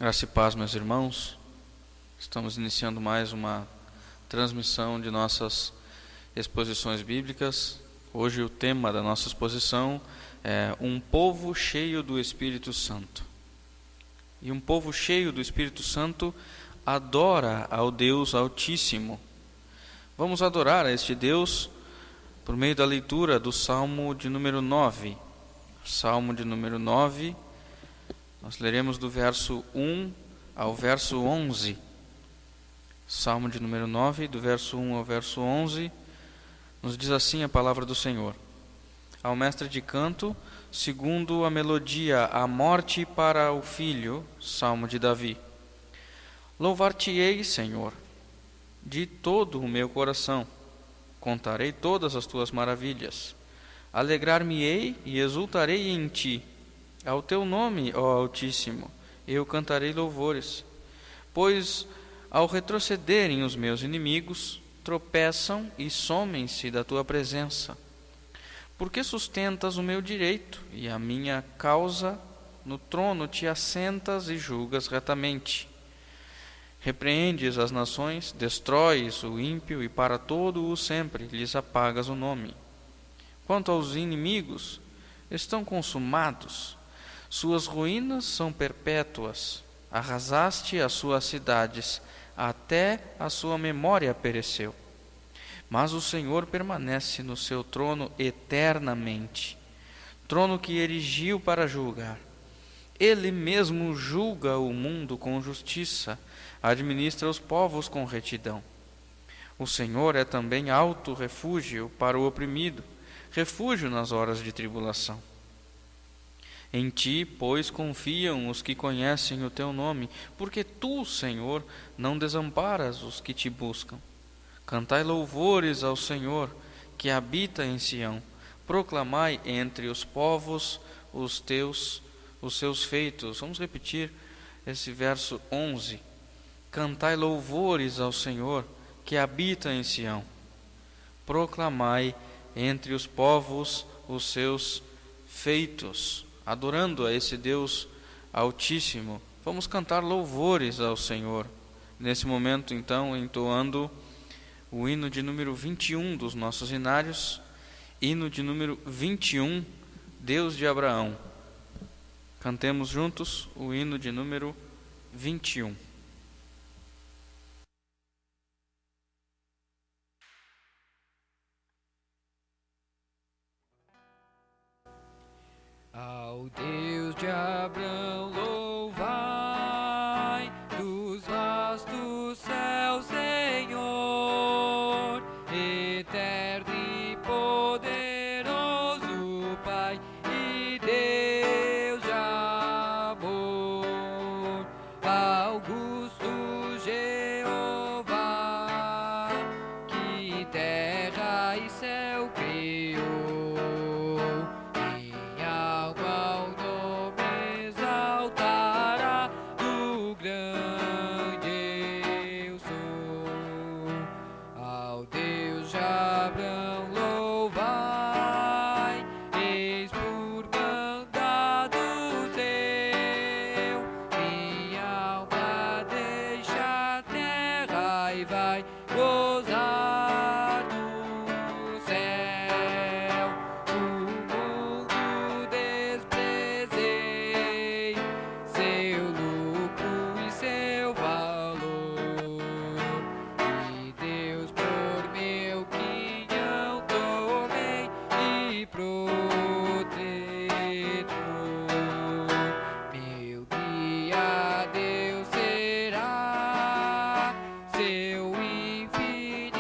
Graça e paz, meus irmãos. Estamos iniciando mais uma transmissão de nossas exposições bíblicas. Hoje o tema da nossa exposição é um povo cheio do Espírito Santo. E um povo cheio do Espírito Santo adora ao Deus Altíssimo. Vamos adorar a este Deus por meio da leitura do Salmo de número 9. Salmo de número 9. Nós leremos do verso 1 ao verso 11. Salmo de número 9, do verso 1 ao verso 11, nos diz assim a palavra do Senhor. Ao mestre de canto, segundo a melodia, a morte para o filho, Salmo de Davi. Louvar-te-ei, Senhor, de todo o meu coração. Contarei todas as tuas maravilhas. Alegrar-me-ei e exultarei em ti. Ao teu nome, ó Altíssimo, eu cantarei louvores. Pois, ao retrocederem os meus inimigos, tropeçam e somem-se da tua presença. Porque sustentas o meu direito e a minha causa, no trono te assentas e julgas retamente. Repreendes as nações, destróis o ímpio e para todo o sempre lhes apagas o nome. Quanto aos inimigos, estão consumados. Suas ruínas são perpétuas. Arrasaste as suas cidades, até a sua memória pereceu. Mas o Senhor permanece no seu trono eternamente, trono que erigiu para julgar. Ele mesmo julga o mundo com justiça, administra os povos com retidão. O Senhor é também alto refúgio para o oprimido, refúgio nas horas de tribulação. Em ti, pois, confiam os que conhecem o teu nome, porque tu, Senhor, não desamparas os que te buscam. Cantai louvores ao Senhor, que habita em Sião. Proclamai entre os povos os seus feitos. Vamos repetir esse verso 11. Cantai louvores ao Senhor, que habita em Sião. Proclamai entre os povos os seus feitos. Adorando a esse Deus Altíssimo, vamos cantar louvores ao Senhor. Nesse momento, então, entoando o hino de número 21 dos nossos hinários, hino de número 21, Deus de Abraão. Cantemos juntos o hino de número 21. Ao Deus de Abraão louvai, dos vastos céus, Senhor, eterno e poderoso Pai e Deus de amor. Augusto Jeová, que terra e céu criou. Vai gozar do céu. O mundo desprezei, seu lucro e seu valor. E Deus por meu quinhão tomei e protetor. Meu guia Deus será, seu infinito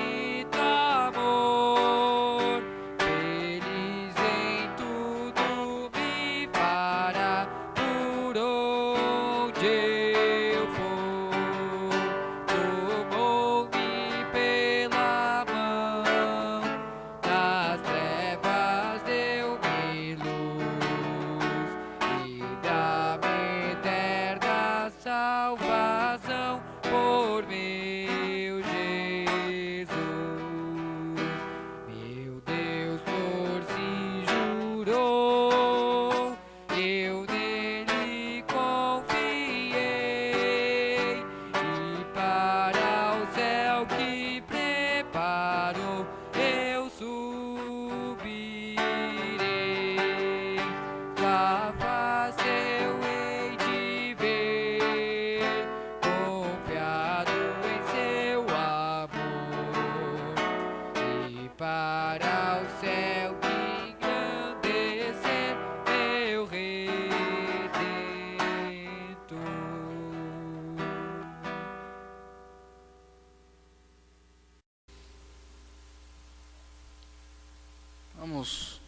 Vamos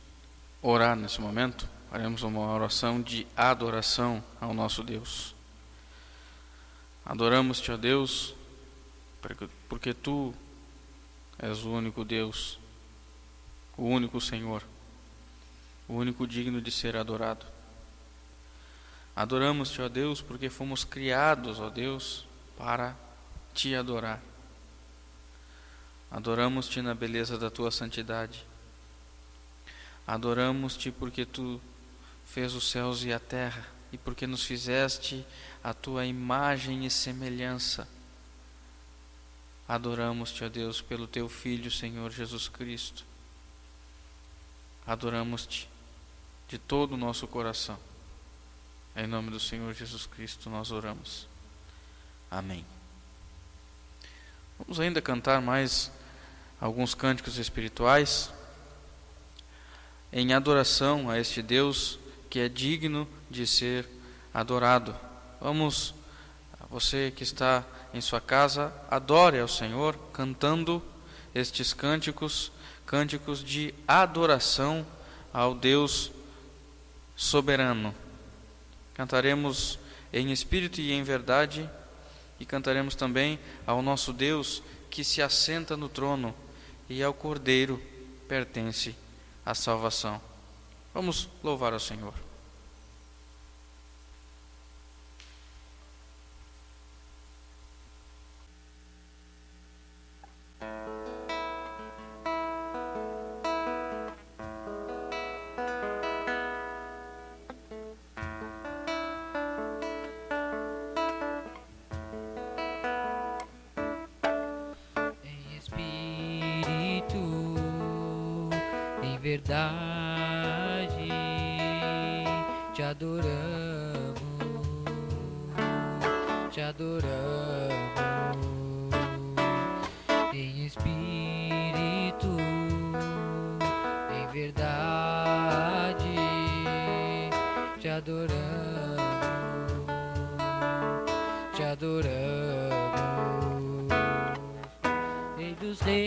orar nesse momento. Faremos uma oração de adoração ao nosso Deus. Adoramos-te, ó Deus, porque tu és o único Deus, o único Senhor, o único digno de ser adorado. Adoramos-te, ó Deus, porque fomos criados, ó Deus, para te adorar. Adoramos-te na beleza da tua santidade. Adoramos-te porque tu fez os céus e a terra, e porque nos fizeste a tua imagem e semelhança. Adoramos-te, ó Deus, pelo teu Filho, Senhor Jesus Cristo. Adoramos-te de todo o nosso coração. Em nome do Senhor Jesus Cristo nós oramos. Amém. Vamos ainda cantar mais alguns cânticos espirituais em adoração a este Deus que é digno de ser adorado. Vamos, você que está em sua casa, adore ao Senhor cantando estes cânticos, cânticos de adoração ao Deus soberano. Cantaremos em espírito e em verdade, e cantaremos também ao nosso Deus que se assenta no trono, e ao Cordeiro pertence a salvação. Vamos louvar ao Senhor. Em espírito, em verdade, te adoramos, te adoramos. Em espírito, em verdade, te adoramos, te adoramos. Rei dos reis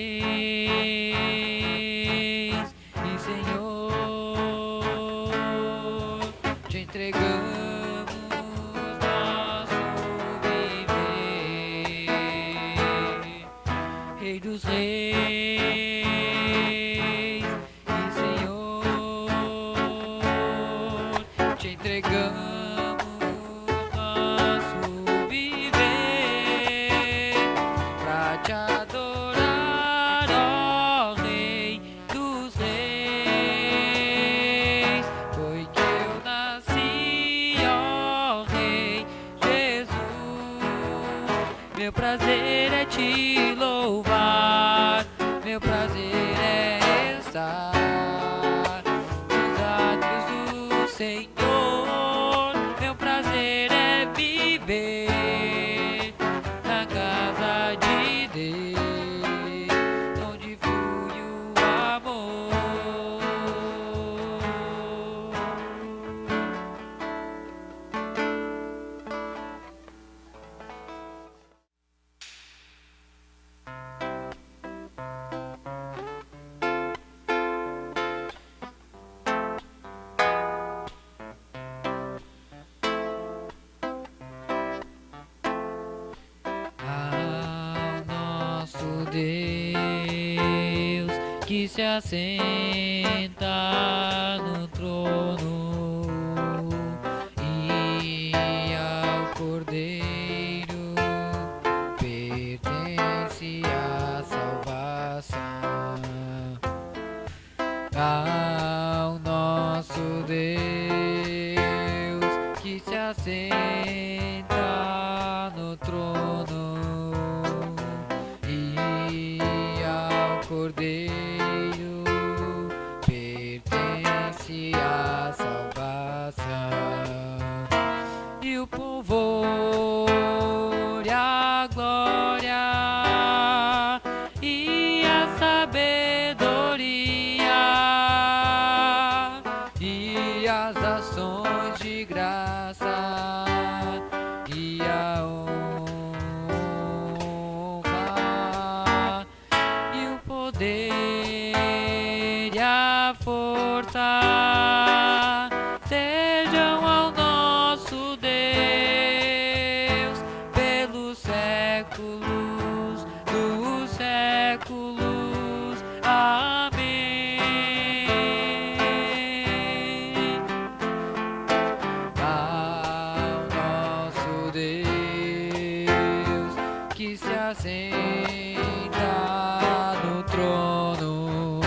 e Senhor, te entregamos nosso viver. Rei dos reis e Senhor, te entregamos nosso viver pra te adorar, ó Rei dos reis. Foi que eu nasci, ó Rei Jesus. Meu prazer é te louvar, meu prazer é estar nos átrios do Senhor. Meu prazer é viver na casa de Deus, onde flui o amor. Ao nosso Deus que se assenta no trono, e ao Cordeiro pertence a salvação. Ao nosso Deus que se assenta no trono, e ao Cordeiro pertence a salvação. E o louvor e a glória e a sabedoria e as ações de graça e a honra e o poder e a força sejam ao nosso Deus pelos séculos dos séculos. Amém. Ao nosso Deus que se assenta no trono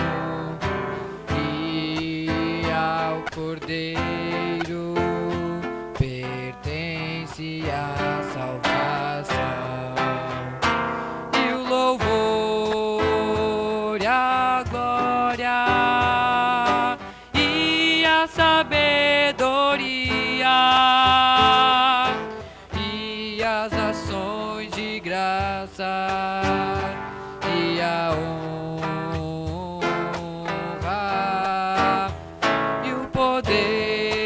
e ao Cordeiro pertence a salvação e o louvor e a glória e a sabedoria e as ações de graça e a honra e o poder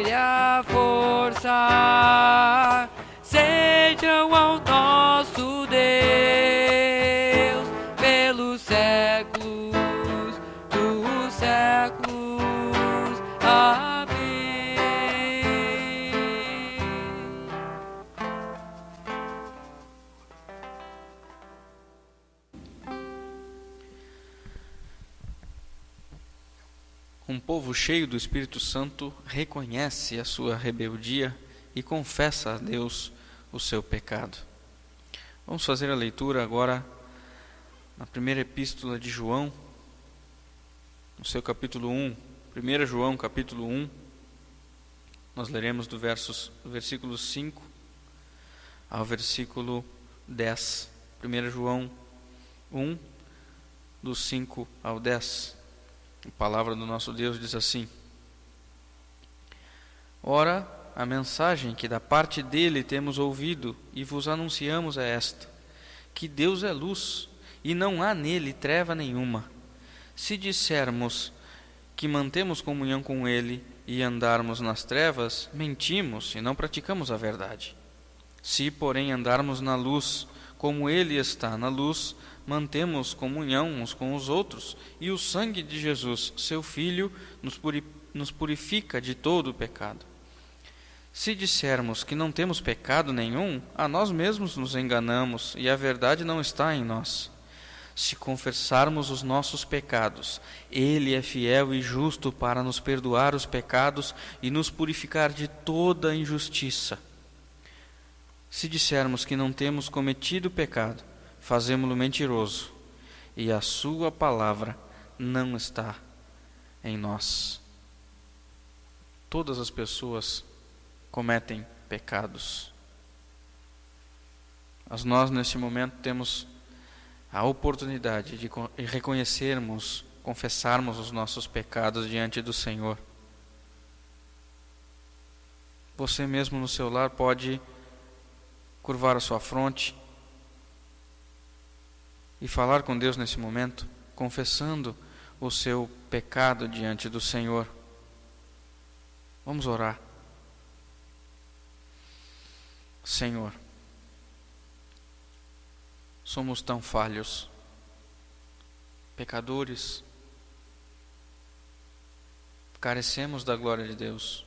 e a força sejam ao nosso Deus pelos séculos dos séculos. Amém. Um povo cheio do Espírito Santo reconhece a sua rebeldia e confessa a Deus o seu pecado. Vamos fazer a leitura agora na primeira epístola de João, no seu capítulo 1. 1 João, capítulo 1. Nós leremos do versículo 5 ao versículo 10. 1 João 1, do 5 ao 10. A palavra do nosso Deus diz assim: Ora, a mensagem que da parte dele temos ouvido e vos anunciamos é esta: que Deus é luz e não há nele treva nenhuma. Se dissermos que mantemos comunhão com ele e andarmos nas trevas, mentimos e não praticamos a verdade. Se, porém, andarmos na luz, como ele está na luz, mantemos comunhão uns com os outros, e o sangue de Jesus, seu Filho, nos purifica de todo o pecado. Se dissermos que não temos pecado nenhum, a nós mesmos nos enganamos, e a verdade não está em nós. Se confessarmos os nossos pecados, ele é fiel e justo para nos perdoar os pecados e nos purificar de toda injustiça. Se dissermos que não temos cometido pecado, fazemo-lo mentiroso, e a sua palavra não está em nós. Todas as pessoas cometem pecados. Mas nós, neste momento, temos a oportunidade de reconhecermos, confessarmos os nossos pecados diante do Senhor. Você mesmo no seu lar pode curvar a sua fronte e falar com Deus nesse momento, confessando o seu pecado diante do Senhor. Vamos orar. Senhor, somos tão falhos, pecadores, carecemos da glória de Deus,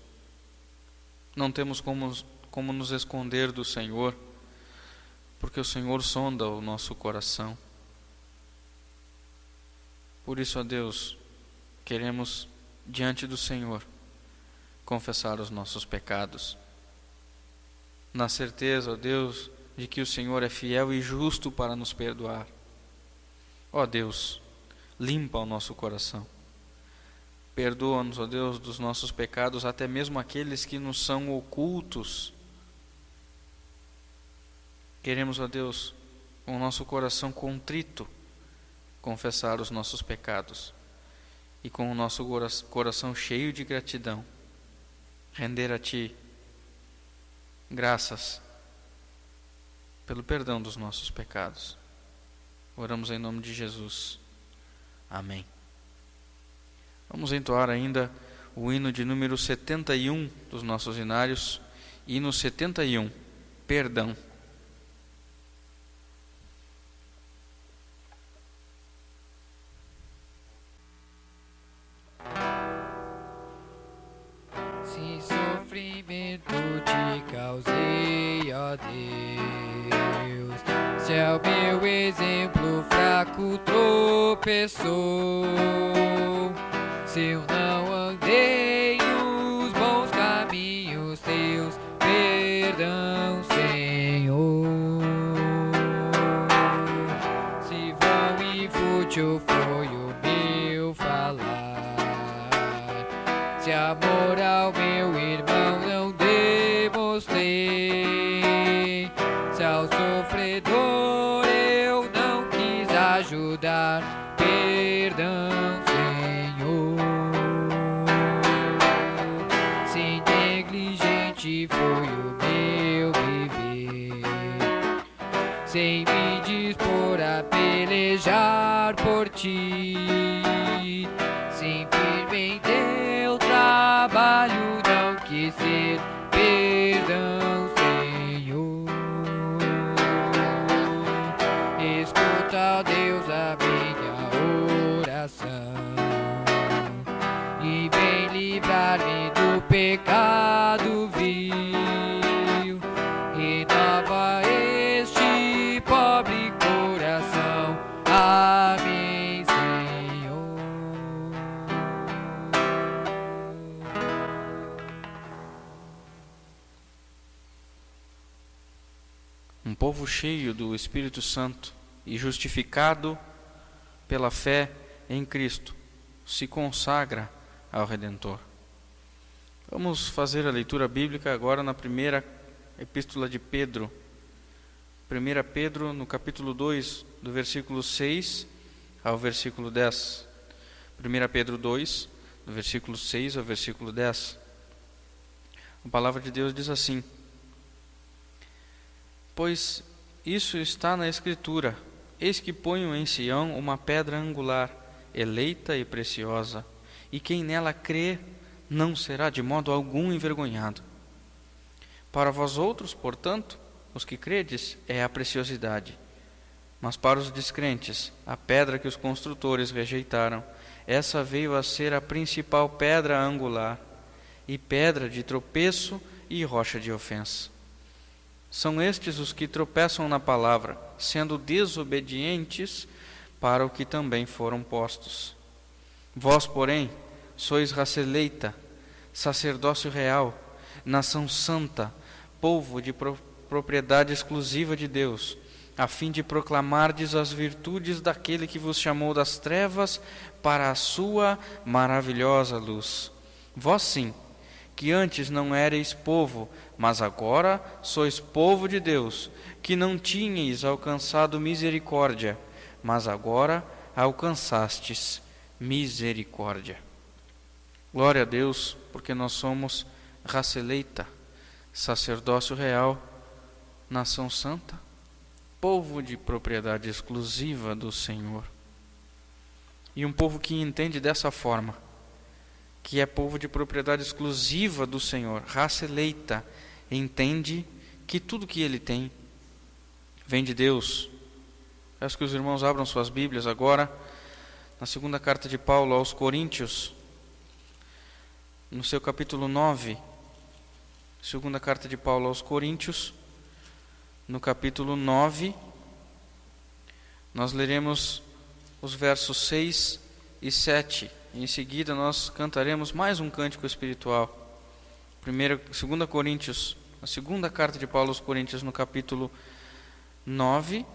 não temos como nos esconder do Senhor, porque o Senhor sonda o nosso coração. Por isso, ó Deus, queremos diante do Senhor confessar os nossos pecados, na certeza, ó Deus, de que o Senhor é fiel e justo para nos perdoar. Ó Deus, limpa o nosso coração. Perdoa-nos, ó Deus, dos nossos pecados, até mesmo aqueles que nos são ocultos. Queremos, ó Deus, com o nosso coração contrito, confessar os nossos pecados e com o nosso coração cheio de gratidão, render a Ti graças pelo perdão dos nossos pecados. Oramos em nome de Jesus. Amém. Vamos entoar ainda o hino de número 71 dos nossos hinários, hino 71, Perdão. a Deus. Se é o meu exemplo fraco tropeçou, se eu não andei os bons caminhos teus, perdão, Senhor. Se vão e fútil foi o meu falar, se amor ao meu irmão não demonstrei, se ao sofredor eu não quis ajudar, perdão, Senhor. Se negligente foi o meu viver, sem me dispor a pelejar por ti, sem firme em teu trabalho não quis ser, perdão, Senhor. Escuta, Deus, a minha oração e vem livrar-me do pecado vil, renova este pobre coração. Amém, Senhor. Um povo cheio do Espírito Santo e justificado pela fé em Cristo se consagra ao Redentor. Vamos fazer a leitura bíblica agora na primeira epístola de Pedro. 1 Pedro, no capítulo 2, do versículo 6 ao versículo 10. 1 Pedro 2, do versículo 6 ao versículo 10. A palavra de Deus diz assim: pois isso está na Escritura: eis que ponho em Sião uma pedra angular, eleita e preciosa, e quem nela crê não será de modo algum envergonhado. Para vós outros, portanto, os que credes, é a preciosidade, mas para os descrentes, a pedra que os construtores rejeitaram, essa veio a ser a principal pedra angular, e pedra de tropeço e rocha de ofensa. São estes os que tropeçam na palavra, sendo desobedientes para o que também foram postos. Vós, porém, sois raça eleita, sacerdócio real, nação santa, povo de propriedade exclusiva de Deus, a fim de proclamardes as virtudes daquele que vos chamou das trevas para a sua maravilhosa luz. Vós sim, que antes não éreis povo, mas agora sois povo de Deus, que não tinhais alcançado misericórdia, mas agora alcançastes misericórdia. Glória a Deus, porque nós somos raça eleita, sacerdócio real, nação santa, povo de propriedade exclusiva do Senhor. E um povo que entende dessa forma, que é povo de propriedade exclusiva do Senhor, raça eleita, entende que tudo que ele tem vem de Deus. Peço que os irmãos abram suas Bíblias agora, na segunda carta de Paulo aos Coríntios, no seu capítulo 9, segunda carta de Paulo aos Coríntios, no capítulo 9, nós leremos os versos 6 e 7. Em seguida nós cantaremos mais um cântico espiritual. 2 Coríntios, a segunda carta de Paulo aos Coríntios, no capítulo 9,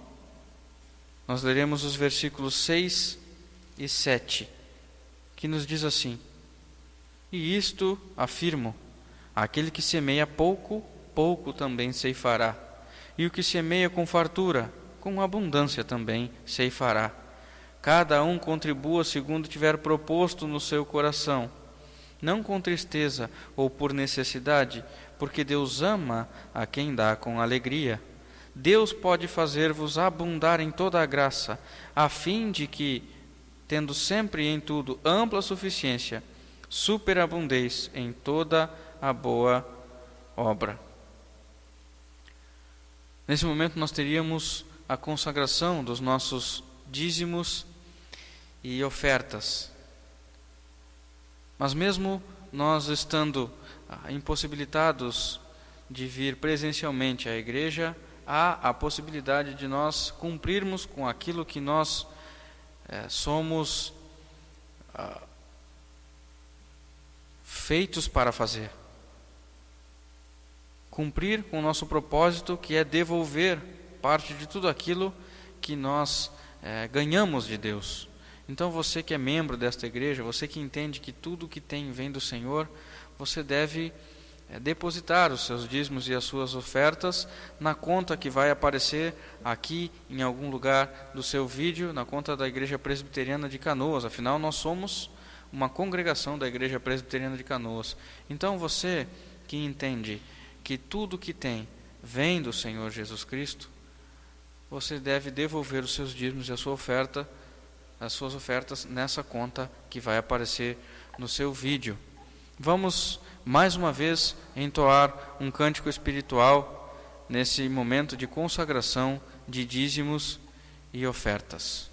nós leremos os versículos 6 e 7, que nos diz assim: e isto afirmo, aquele que semeia pouco, pouco também ceifará, e o que semeia com fartura, com abundância também ceifará. Cada um contribua segundo tiver proposto no seu coração, não com tristeza ou por necessidade, porque Deus ama a quem dá com alegria. Deus pode fazer-vos abundar em toda a graça, a fim de que, tendo sempre em tudo ampla suficiência, superabundeis em toda a boa obra. Nesse momento nós teríamos a consagração dos nossos dízimos e ofertas. Mas mesmo nós estando impossibilitados de vir presencialmente à igreja, há a possibilidade de nós cumprirmos com aquilo que nós somos feitos para fazer. Cumprir com o nosso propósito, que é devolver parte de tudo aquilo que nós ganhamos de Deus. Então você que é membro desta igreja, você que entende que tudo que tem vem do Senhor, você deve depositar os seus dízimos e as suas ofertas na conta que vai aparecer aqui em algum lugar do seu vídeo, na conta da Igreja Presbiteriana de Canoas. Afinal, nós somos uma congregação da Igreja Presbiteriana de Canoas. Então você que entende que tudo que tem vem do Senhor Jesus Cristo, você deve devolver os seus dízimos e a sua oferta, as suas ofertas nessa conta que vai aparecer no seu vídeo. Vamos mais uma vez entoar um cântico espiritual nesse momento de consagração de dízimos e ofertas.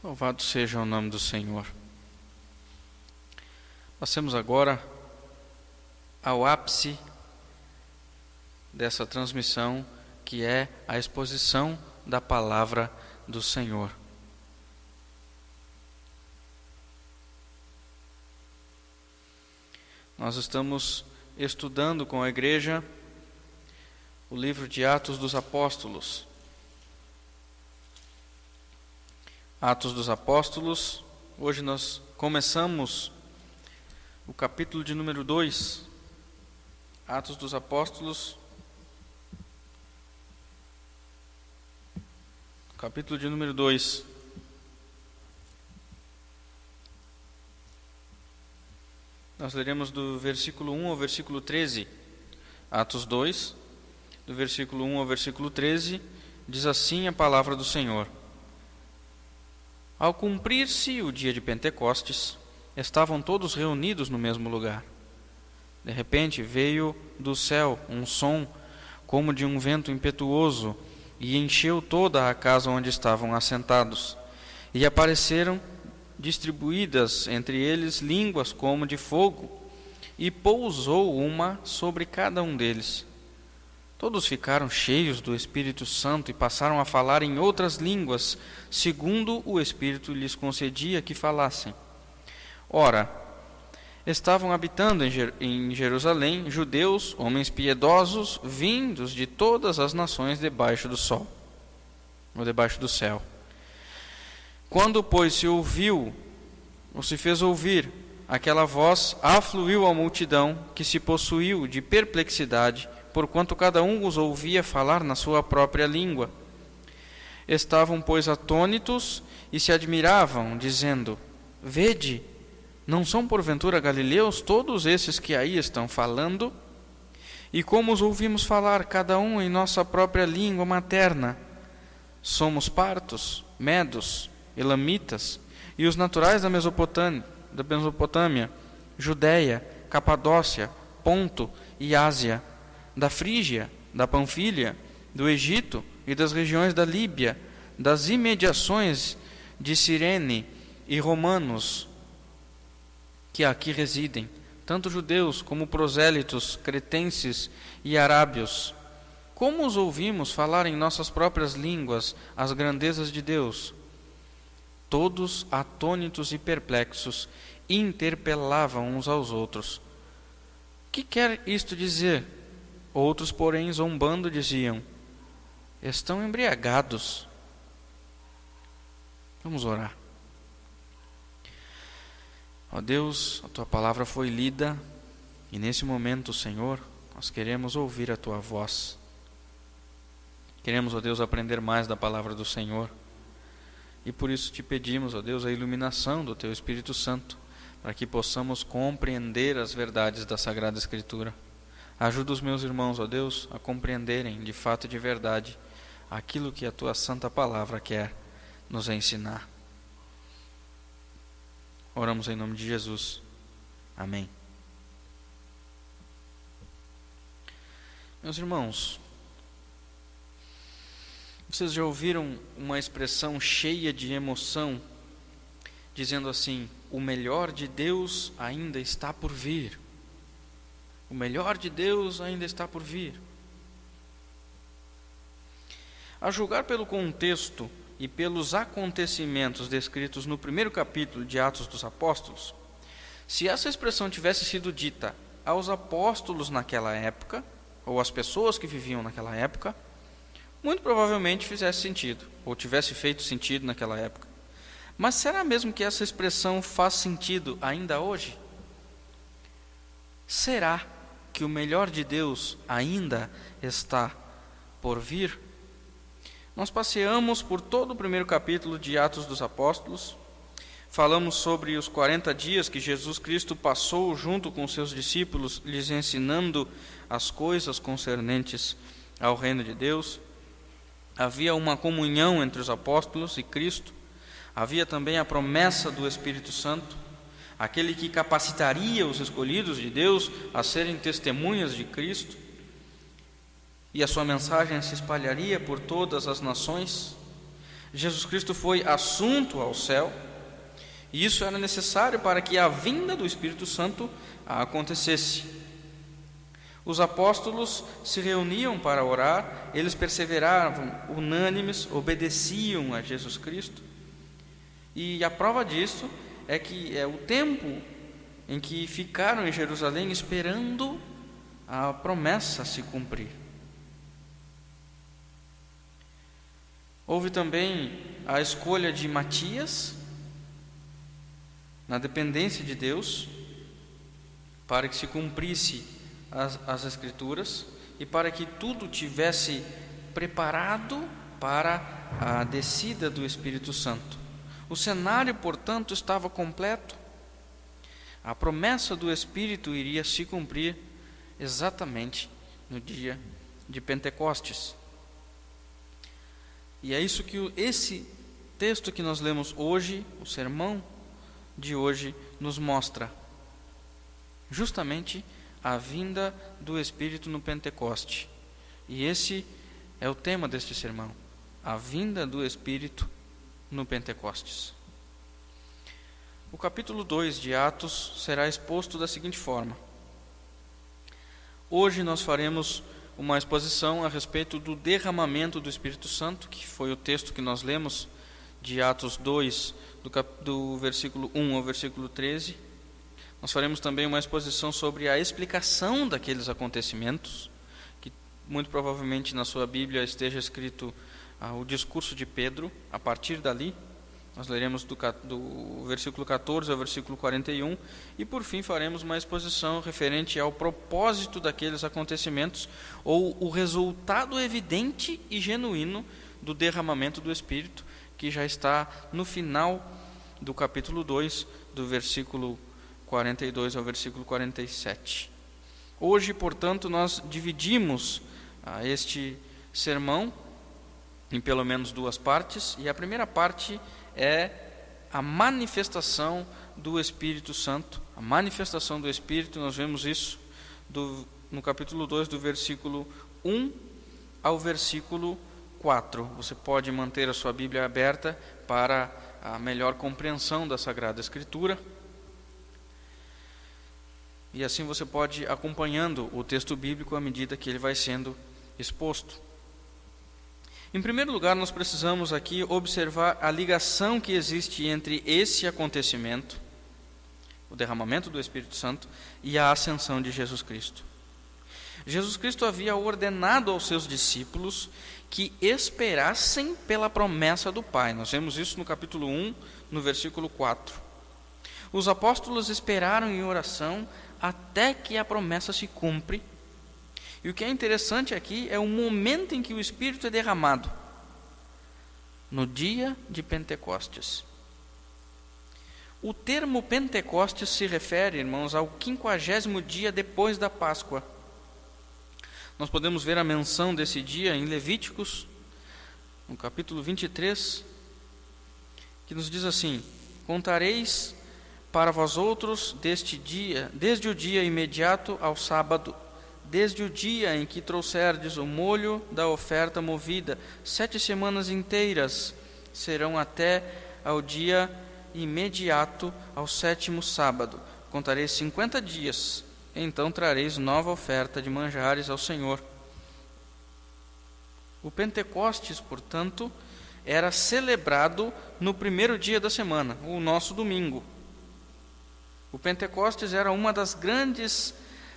Louvado seja o nome do Senhor. Passemos agora ao ápice dessa transmissão, que é a exposição da palavra do Senhor. Nós estamos estudando com a igreja o livro de Atos dos Apóstolos. Atos dos Apóstolos, hoje nós começamos o capítulo de número 2. Atos dos Apóstolos, capítulo de número 2. Nós Nós leremos do versículo 1 ao versículo 13. Atos 2, do versículo 1 ao versículo 13, diz assim a palavra do Senhor. Ao cumprir-se o dia de Pentecostes, estavam todos reunidos no mesmo lugar. De repente veio do céu um som como de um vento impetuoso e encheu toda a casa onde estavam assentados. E apareceram distribuídas entre eles línguas como de fogo, e pousou uma sobre cada um deles. Todos ficaram cheios do Espírito Santo e passaram a falar em outras línguas, segundo o Espírito lhes concedia que falassem. Ora, estavam habitando em Jerusalém judeus, homens piedosos, vindos de todas as nações debaixo do sol, ou debaixo do céu. Quando, pois, se ouviu, ou se fez ouvir, aquela voz, afluiu à multidão, que se possuiu de perplexidade, porquanto cada um os ouvia falar na sua própria língua. Estavam, pois, atônitos e se admiravam, dizendo: Vede, não são porventura galileus todos esses que aí estão falando? E como os ouvimos falar, cada um em nossa própria língua materna? Somos partos, medos, elamitas, e os naturais da Mesopotâmia, Judéia, Capadócia, Ponto e Ásia, da Frígia, da Panfilha, do Egito e das regiões da Líbia, das imediações de Cirene, e romanos que aqui residem, tanto judeus como prosélitos, cretenses e arábios. Como os ouvimos falar em nossas próprias línguas as grandezas de Deus? Todos, atônitos e perplexos, interpelavam uns aos outros: Que quer isto dizer? Outros, porém, zombando, diziam: Estão embriagados. Vamos orar. Ó Deus, a Tua palavra foi lida, e nesse momento, Senhor, nós queremos ouvir a Tua voz. Queremos, ó Deus, aprender mais da palavra do Senhor. E por isso te pedimos, ó Deus, a iluminação do Teu Espírito Santo, para que possamos compreender as verdades da Sagrada Escritura. Ajuda os meus irmãos, ó Deus, a compreenderem de fato e de verdade aquilo que a Tua Santa Palavra quer nos ensinar. Oramos em nome de Jesus. Amém. Meus irmãos, vocês já ouviram uma expressão cheia de emoção, dizendo assim: o melhor de Deus ainda está por vir. O melhor de Deus ainda está por vir. A julgar pelo contexto e pelos acontecimentos descritos no primeiro capítulo de Atos dos Apóstolos, se essa expressão tivesse sido dita aos apóstolos naquela época, ou às pessoas que viviam naquela época, muito provavelmente fizesse sentido, ou tivesse feito sentido naquela época. Mas será mesmo que essa expressão faz sentido ainda hoje? Será que o melhor de Deus ainda está por vir? Nós passeamos por todo o primeiro capítulo de Atos dos Apóstolos, falamos sobre os 40 dias que Jesus Cristo passou junto com seus discípulos, lhes ensinando as coisas concernentes ao reino de Deus. Havia uma comunhão entre os apóstolos e Cristo. Havia também a promessa do Espírito Santo, aquele que capacitaria os escolhidos de Deus a serem testemunhas de Cristo, e a sua mensagem se espalharia por todas as nações. Jesus Cristo foi assunto ao céu, e isso era necessário para que a vinda do Espírito Santo acontecesse. Os apóstolos se reuniam para orar, eles perseveravam unânimes, obedeciam a Jesus Cristo. E a prova disso é que é o tempo em que ficaram em Jerusalém esperando a promessa se cumprir. Houve também a escolha de Matias, na dependência de Deus, para que se cumprisse as Escrituras e para que tudo tivesse preparado para a descida do Espírito Santo. O cenário, portanto, estava completo. A promessa do Espírito iria se cumprir exatamente no dia de Pentecostes. E é isso que esse texto que nós lemos hoje, o sermão de hoje, nos mostra. Justamente a vinda do Espírito no Pentecoste. E esse é o tema deste sermão: a vinda do Espírito no Pentecostes. O capítulo 2 de Atos será exposto da seguinte forma. Hoje nós faremos uma exposição a respeito do derramamento do Espírito Santo, que foi o texto que nós lemos de Atos 2, do versículo 1 ao versículo 13. Nós faremos também uma exposição sobre a explicação daqueles acontecimentos, que muito provavelmente na sua Bíblia esteja escrito o discurso de Pedro. A partir dali, nós leremos do versículo 14 ao versículo 41, e por fim faremos uma exposição referente ao propósito daqueles acontecimentos, ou o resultado evidente e genuíno do derramamento do Espírito, que já está no final do capítulo 2, do versículo 42 ao versículo 47. Hoje, portanto, nós dividimos este sermão em pelo menos duas partes, e a primeira parte é a manifestação do Espírito Santo. A manifestação do Espírito, nós vemos isso no capítulo 2, do versículo 1 ao versículo 4. Você pode manter a sua Bíblia aberta para a melhor compreensão da Sagrada Escritura. E assim você pode ir acompanhando o texto bíblico à medida que ele vai sendo exposto. Em primeiro lugar, nós precisamos aqui observar a ligação que existe entre esse acontecimento, o derramamento do Espírito Santo, e a ascensão de Jesus Cristo. Jesus Cristo havia ordenado aos seus discípulos que esperassem pela promessa do Pai. Nós vemos isso no capítulo 1, no versículo 4. Os apóstolos esperaram em oração até que a promessa se cumpre. E o que é interessante aqui é o momento em que o Espírito é derramado, no dia de Pentecostes. O termo Pentecostes se refere, irmãos, ao 50º dia depois da Páscoa. Nós podemos ver a menção desse dia em Levíticos, no capítulo 23, que nos diz assim: contareis para vós outros deste dia, desde o dia imediato ao sábado, desde o dia em que trouxerdes o molho da oferta movida, 7 semanas inteiras serão até ao dia imediato ao 7º sábado. Contareis 50 dias, então trareis nova oferta de manjares ao Senhor. O Pentecostes, portanto, era celebrado no primeiro dia da semana, o nosso domingo. O Pentecostes era uma das grandes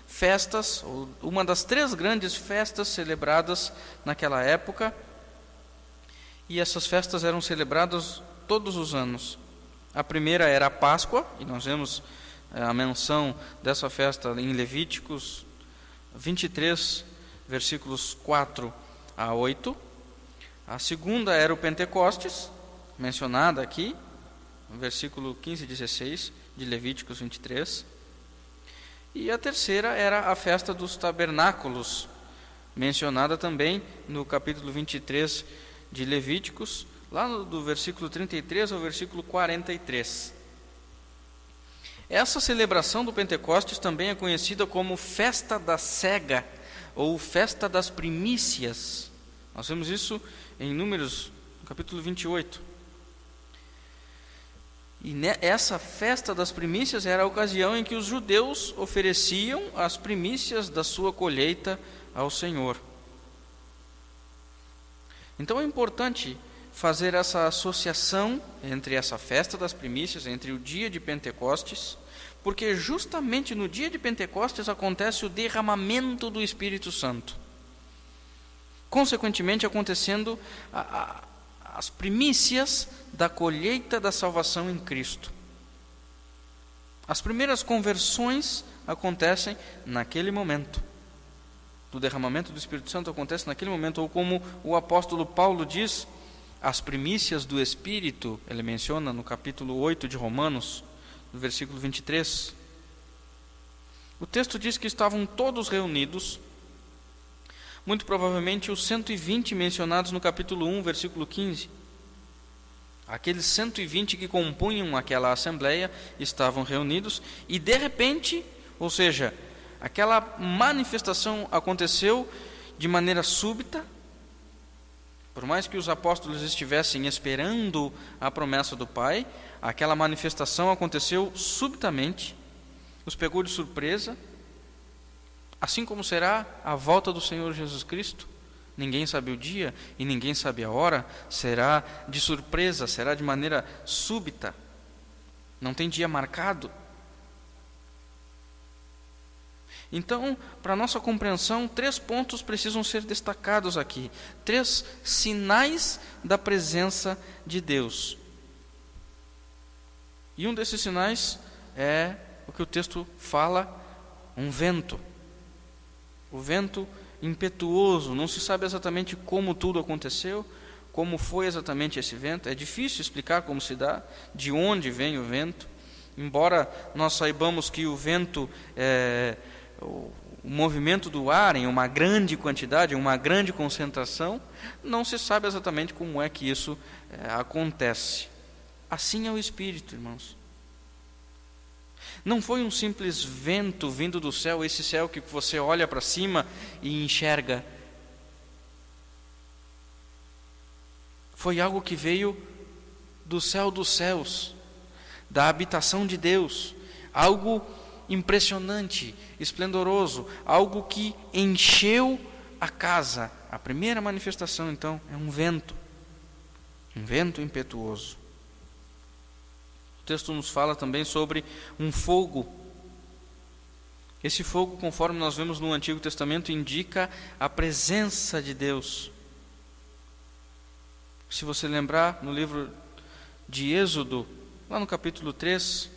festas, ou uma das 3 grandes festas celebradas naquela época, e essas festas eram celebradas todos os anos. A primeira era a Páscoa, e nós vemos a menção dessa festa em Levíticos 23, versículos 4 a 8. A segunda era o Pentecostes, mencionada aqui, no versículo 15 e 16 de Levíticos 23. E a terceira era a festa dos tabernáculos, mencionada também no capítulo 23 de Levíticos, lá do versículo 33 ao versículo 43. Essa celebração do Pentecostes também é conhecida como Festa da Cega, ou Festa das Primícias. Nós vemos isso em Números, no capítulo 28. E essa festa das primícias era a ocasião em que os judeus ofereciam as primícias da sua colheita ao Senhor. Então é importante fazer essa associação entre essa festa das primícias, entre o dia de Pentecostes, porque justamente no dia de Pentecostes acontece o derramamento do Espírito Santo. Consequentemente, acontecendo as primícias da colheita da salvação em Cristo. As primeiras conversões acontecem naquele momento. O derramamento do Espírito Santo acontece naquele momento, ou como o apóstolo Paulo diz, as primícias do Espírito, ele menciona no capítulo 8 de Romanos, no versículo 23, O texto diz que estavam todos reunidos, muito provavelmente os 120 mencionados no capítulo 1, versículo 15. Aqueles 120 que compunham aquela assembleia estavam reunidos e de repente, ou seja, aquela manifestação aconteceu de maneira súbita. Por mais que os apóstolos estivessem esperando a promessa do Pai, aquela manifestação aconteceu subitamente, os pegou de surpresa, assim como será a volta do Senhor Jesus Cristo. Ninguém sabe o dia e ninguém sabe a hora, será de surpresa, será de maneira súbita, não tem dia marcado. Então, para nossa compreensão, 3 pontos precisam ser destacados aqui, 3 sinais da presença de Deus. E um desses sinais é o que o texto fala, um vento. O vento impetuoso, não se sabe exatamente como tudo aconteceu, como foi exatamente esse vento, é difícil explicar como se dá, de onde vem o vento, embora nós saibamos que o vento o movimento do ar em uma grande quantidade, em uma grande concentração, não se sabe exatamente como é que isso acontece. Assim é o Espírito, irmãos. Não foi um simples vento vindo do céu, esse céu que você olha para cima e enxerga. Foi algo que veio do céu dos céus, da habitação de Deus, algo impressionante, esplendoroso, algo que encheu a casa. A primeira manifestação, então, é um vento impetuoso. O texto nos fala também sobre um fogo. Esse fogo, conforme nós vemos no Antigo Testamento, indica a presença de Deus. Se você lembrar, no livro de Êxodo, lá no capítulo 3,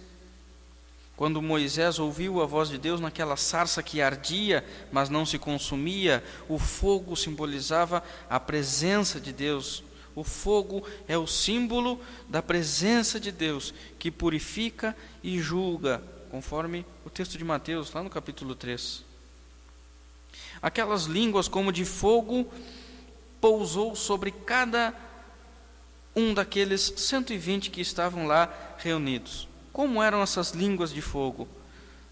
quando Moisés ouviu a voz de Deus naquela sarça que ardia, mas não se consumia, o fogo simbolizava a presença de Deus. O fogo é o símbolo da presença de Deus, que purifica e julga, conforme o texto de Mateus, lá no capítulo 3. Aquelas línguas como de fogo pousou sobre cada um daqueles 120 que estavam lá reunidos. Como eram essas línguas de fogo?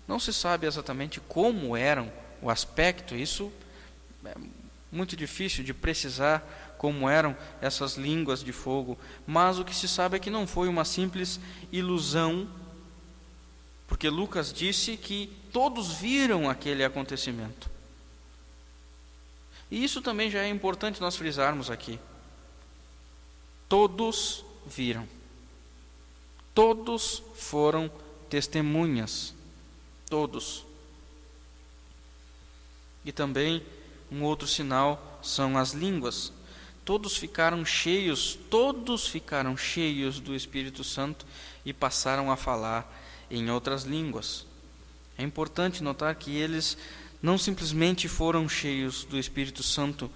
Não se sabe exatamente como eram, o aspecto, isso é muito difícil de precisar como eram essas línguas de fogo, mas o que se sabe é que não foi uma simples ilusão, porque Lucas disse que todos viram aquele acontecimento. E isso também já é importante nós frisarmos aqui. Todos viram. Todos foram testemunhas. Todos. E também um outro sinal são as línguas. Todos ficaram cheios do Espírito Santo e passaram a falar em outras línguas. É importante notar que eles não simplesmente foram cheios do Espírito Santo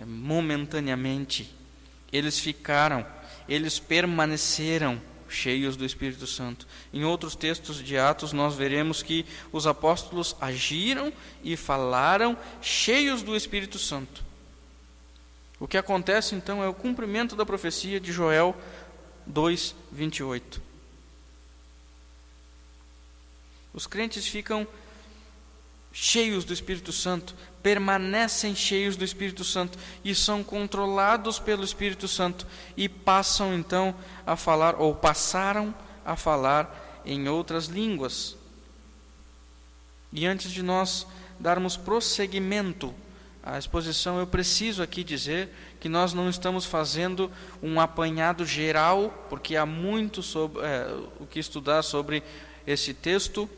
momentaneamente. Eles permaneceram cheios do Espírito Santo. Em outros textos de Atos nós veremos que os apóstolos agiram e falaram cheios do Espírito Santo. O que acontece então é o cumprimento da profecia de Joel 2:28. Os crentes ficam cheios do Espírito Santo, permanecem cheios do Espírito Santo e são controlados pelo Espírito Santo e passam então a falar, ou passaram a falar em outras línguas. E antes de nós darmos prosseguimento à exposição, eu preciso aqui dizer que nós não estamos fazendo um apanhado geral, porque há muito o que estudar sobre esse texto,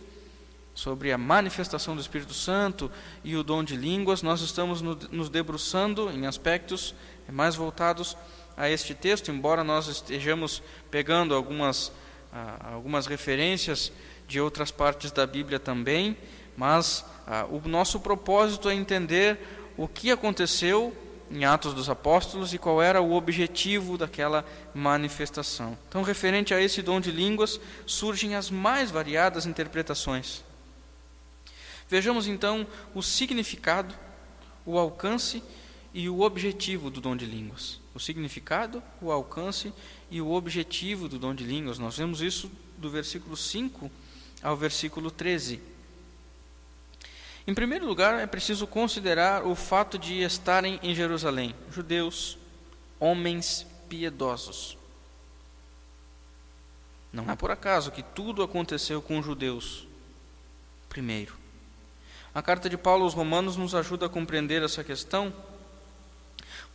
sobre a manifestação do Espírito Santo e o dom de línguas. Nós estamos nos debruçando em aspectos mais voltados a este texto, embora nós estejamos pegando algumas referências de outras partes da Bíblia também, mas o nosso propósito é entender o que aconteceu em Atos dos Apóstolos e qual era o objetivo daquela manifestação. Então, referente a esse dom de línguas, surgem as mais variadas interpretações. Vejamos então o significado, o alcance e o objetivo do dom de línguas. O significado, o alcance e o objetivo do dom de línguas. Nós vemos isso do versículo 5 ao versículo 13. Em primeiro lugar, é preciso considerar o fato de estarem em Jerusalém judeus, homens piedosos. Não é por acaso que tudo aconteceu com os judeus primeiro. A carta de Paulo aos Romanos nos ajuda a compreender essa questão,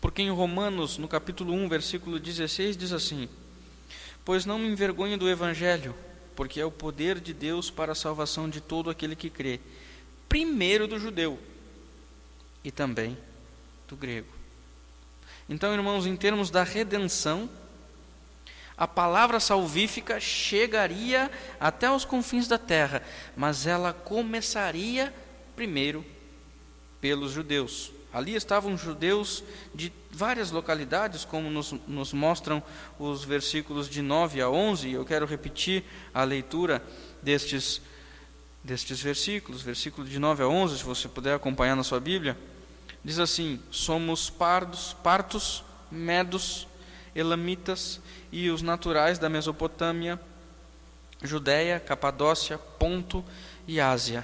porque em Romanos, no capítulo 1, versículo 16, diz assim: pois não me envergonho do Evangelho, porque é o poder de Deus para a salvação de todo aquele que crê, primeiro do judeu e também do grego. Então, irmãos, em termos da redenção, a palavra salvífica chegaria até os confins da terra, mas ela começaria primeiro pelos judeus. Ali estavam judeus de várias localidades, como nos mostram os versículos de 9 a 11. Eu quero repetir a leitura destes versículos, versículo de 9 a 11, se você puder acompanhar na sua Bíblia. Diz assim: somos partos, medos, elamitas e os naturais da Mesopotâmia, Judéia, Capadócia, Ponto e Ásia,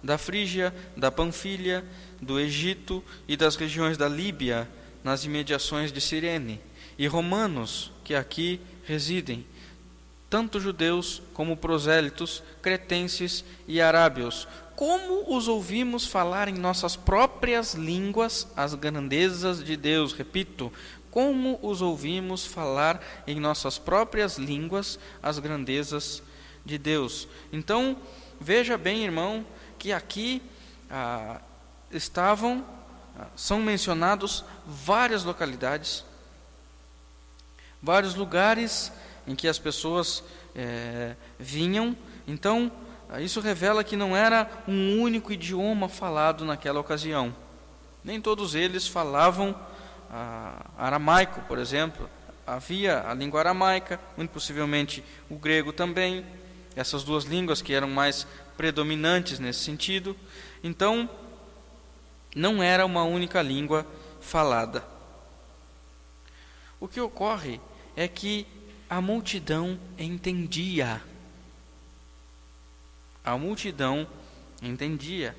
da Frígia, da Panfilha, do Egito e das regiões da Líbia, nas imediações de Cirene, e romanos que aqui residem, tanto judeus como prosélitos, cretenses e arábios. Como os ouvimos falar em nossas próprias línguas as grandezas de Deus? Repito, como os ouvimos falar em nossas próprias línguas as grandezas de Deus? Então, veja bem, irmão, que aqui são mencionados várias localidades, vários lugares em que as pessoas vinham. Então, isso revela que não era um único idioma falado naquela ocasião. Nem todos eles falavam aramaico, por exemplo. Havia a língua aramaica, muito possivelmente o grego também, essas duas línguas que eram mais predominantes nesse sentido. Então, não era uma única língua falada. O que ocorre é que a multidão entendia. A multidão entendia.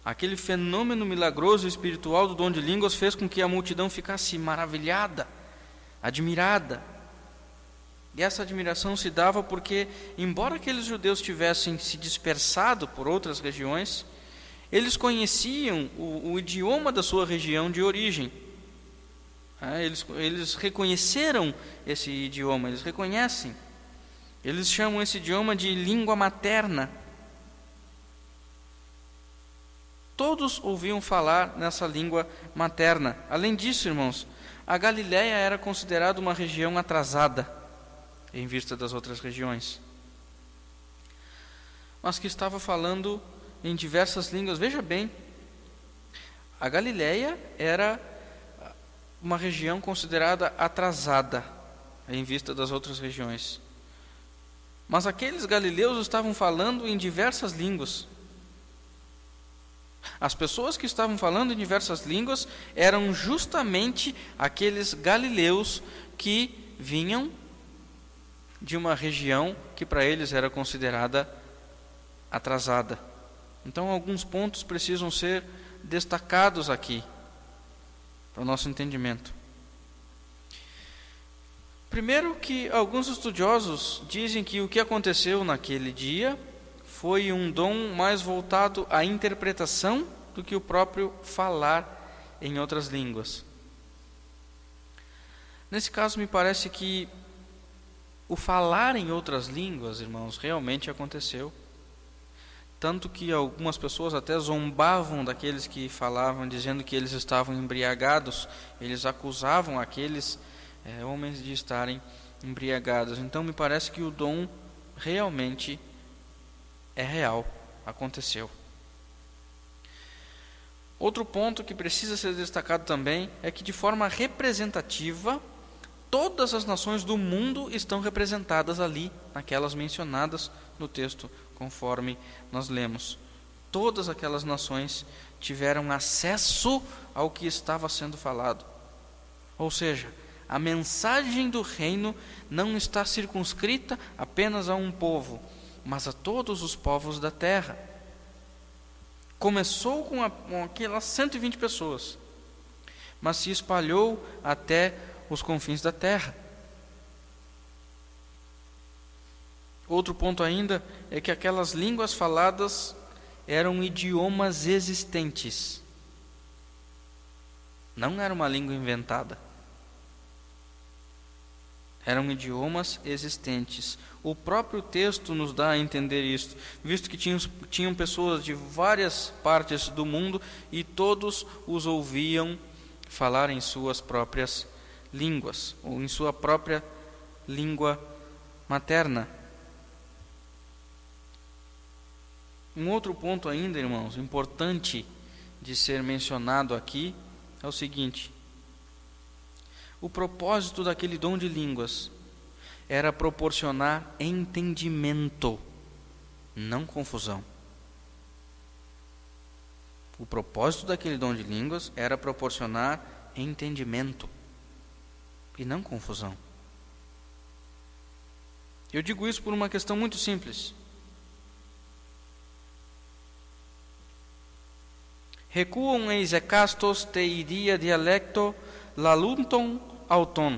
Aquele fenômeno milagroso e espiritual do dom de línguas fez com que a multidão ficasse maravilhada, admirada. E essa admiração se dava porque, embora aqueles judeus tivessem se dispersado por outras regiões, eles conheciam o idioma da sua região de origem. Eles reconheceram esse idioma, eles reconhecem. Eles chamam esse idioma de língua materna. Todos ouviam falar nessa língua materna. Além disso, irmãos, a Galiléia era considerada uma região atrasada em vista das outras regiões, mas que estava falando em diversas línguas. Veja bem, a Galiléia era uma região considerada atrasada em vista das outras regiões, mas aqueles galileus estavam falando em diversas línguas. As pessoas que estavam falando em diversas línguas eram justamente aqueles galileus que vinham de uma região que para eles era considerada atrasada. Então, alguns pontos precisam ser destacados aqui para o nosso entendimento. Primeiro, que alguns estudiosos dizem que o que aconteceu naquele dia foi um dom mais voltado à interpretação do que o próprio falar em outras línguas. Nesse caso, me parece que o falar em outras línguas, irmãos, realmente aconteceu. Tanto que algumas pessoas até zombavam daqueles que falavam, dizendo que eles estavam embriagados. Eles acusavam aqueles homens de estarem embriagados. Então, me parece que o dom realmente é real, aconteceu. Outro ponto que precisa ser destacado também é que, de forma representativa, todas as nações do mundo estão representadas ali, naquelas mencionadas no texto, conforme nós lemos. todas aquelas nações tiveram acesso ao que estava sendo falado. Ou seja, a mensagem do reino não está circunscrita apenas a um povo, mas a todos os povos da terra. Começou com aquelas 120 pessoas, mas se espalhou até os confins da terra. Outro ponto ainda é que aquelas línguas faladas eram idiomas existentes. Não era uma língua inventada. Eram idiomas existentes. O próprio texto nos dá a entender isso, visto que tinham pessoas de várias partes do mundo e todos os ouviam falar em suas próprias línguas, ou em sua própria língua materna. Um outro ponto ainda, irmãos, importante de ser mencionado aqui é o seguinte: o propósito daquele dom de línguas era proporcionar entendimento, não confusão. O propósito daquele dom de línguas era proporcionar entendimento e não confusão. Eu digo isso por uma questão muito simples. Recuam eis ekastos te idia dialecto lalunton auton.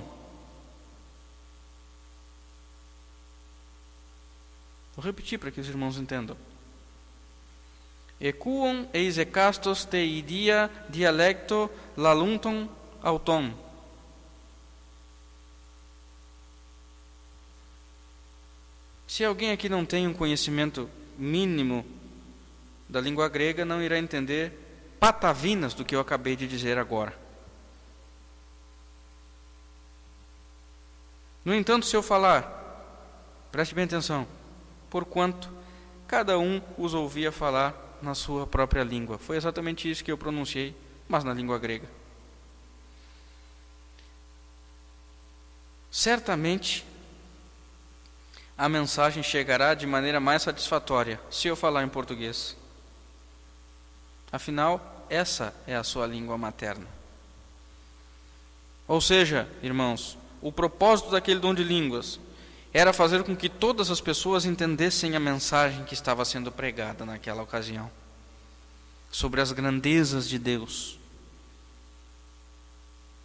Vou repetir para que os irmãos entendam. Ecuam eis ekastos te idia dialecto lalunton auton. Se alguém aqui não tem um conhecimento mínimo da língua grega, não irá entender patavinas do que eu acabei de dizer agora. No entanto, se eu falar, preste bem atenção, porquanto cada um os ouvia falar na sua própria língua. Foi exatamente isso que eu pronunciei, mas na língua grega. Certamente, a mensagem chegará de maneira mais satisfatória se eu falar em português. Afinal, essa é a sua língua materna. Ou seja, irmãos, o propósito daquele dom de línguas era fazer com que todas as pessoas entendessem a mensagem que estava sendo pregada naquela ocasião, sobre as grandezas de Deus.